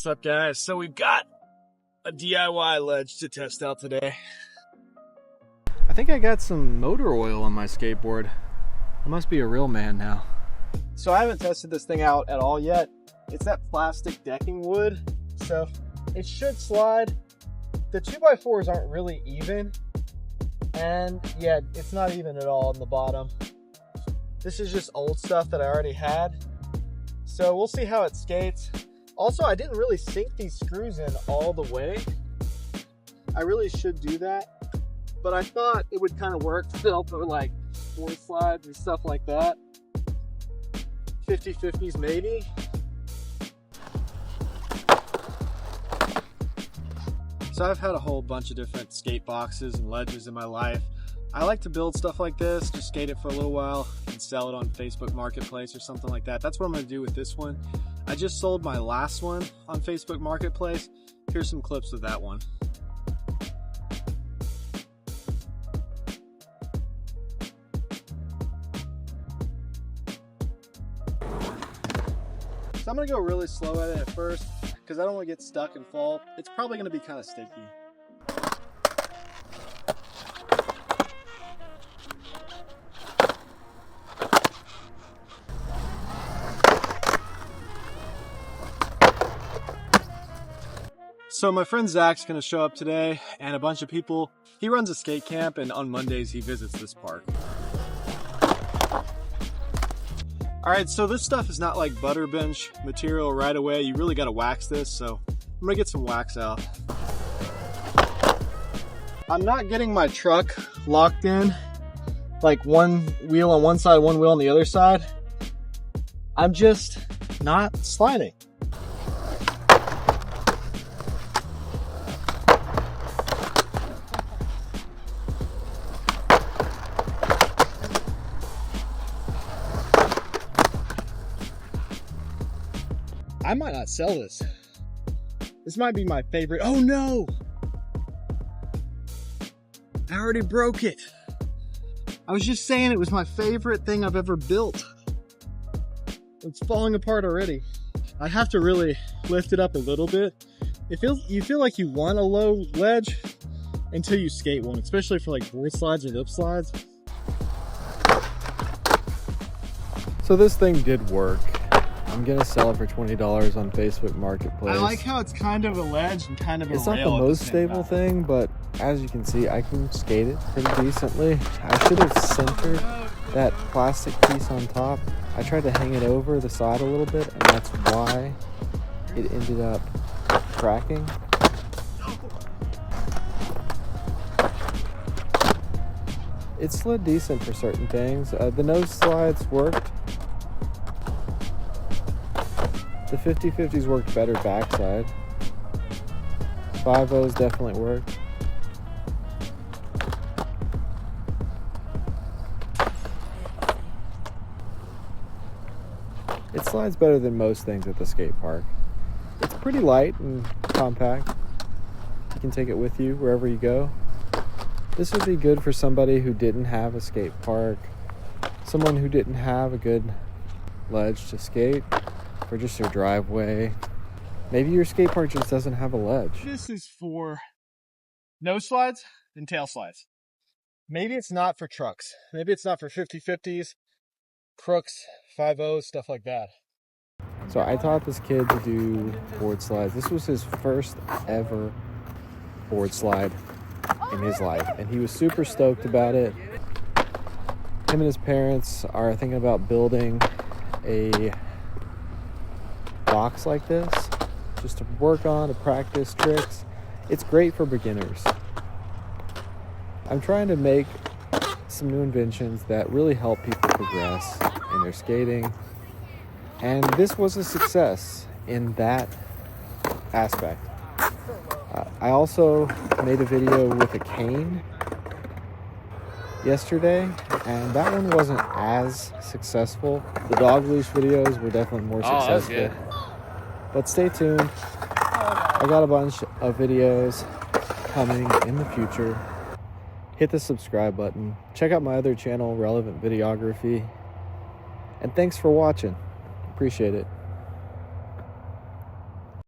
What's up, guys? So we've got a DIY ledge to test out today. I think I got some motor oil on my skateboard. I must be a real man now. So I haven't tested this thing out at all yet. It's that plastic decking wood, so it should slide. The 2x4s aren't really even, and yeah, it's not even at all on the bottom. This is just old stuff that I already had, so we'll see how it skates. Also, I didn't really sink these screws in all the way. I really should do that, but I thought it would kind of work still for like board slides and stuff like that. 50/50s maybe. So I've had a whole bunch of different skate boxes and ledges in my life. I like to build stuff like this, just skate it for a little while and sell it on Facebook Marketplace or something like that. That's what I'm gonna do with this one. I just sold my last one on Facebook Marketplace. Here's some clips of that one. So I'm gonna go really slow at it at first because I don't want to get stuck and fall. It's probably gonna be kind of sticky. So my friend Zach's gonna show up today and a bunch of people. He runs a skate camp and on Mondays he visits this park. All right, so this stuff is not like butter bench material right away. You really gotta wax this, so I'm gonna get some wax out. I'm not getting my truck locked in, like one wheel on one side, one wheel on the other side. I'm just not sliding. I might not sell this. This might be my favorite. Oh no! I already broke it. I was just saying it was my favorite thing I've ever built. It's falling apart already. I have to really lift it up a little bit. You feel like you want a low ledge until you skate one, especially for like board slides or lip slides. So this thing did work. I'm gonna sell it for $20 on Facebook Marketplace. I like how it's kind of a ledge and kind of a rail. It's not the most stable thing, but as you can see, I can skate it pretty decently. I should have centered that plastic piece on top. I tried to hang it over the side a little bit, and that's why it ended up cracking. It slid decent for certain things. The nose slides worked. The 50/50s worked better backside. 5.0s definitely worked. It slides better than most things at the skate park. It's pretty light and compact. You can take it with you wherever you go. This would be good for somebody who didn't have a skate park, someone who didn't have a good ledge to skate, or just your driveway. Maybe your skate park just doesn't have a ledge. This is for nose slides and tail slides. Maybe it's not for trucks. Maybe it's not for 50/50s, crooks, 5.0s, stuff like that. So I taught this kid to do board slides. This was his first ever board slide in his life, and he was super stoked about it. Him and his parents are thinking about building a box like this just to work on, to practice tricks. It's great for beginners. I'm trying to make some new inventions that really help people progress in their skating, and this was a success in that aspect. I also made a video with a cane yesterday, and that one wasn't as successful. The dog leash videos were definitely more successful. But stay tuned. I got a bunch of videos coming in the future. Hit the subscribe button. Check out my other channel, Relevant Videography. And thanks for watching. Appreciate it.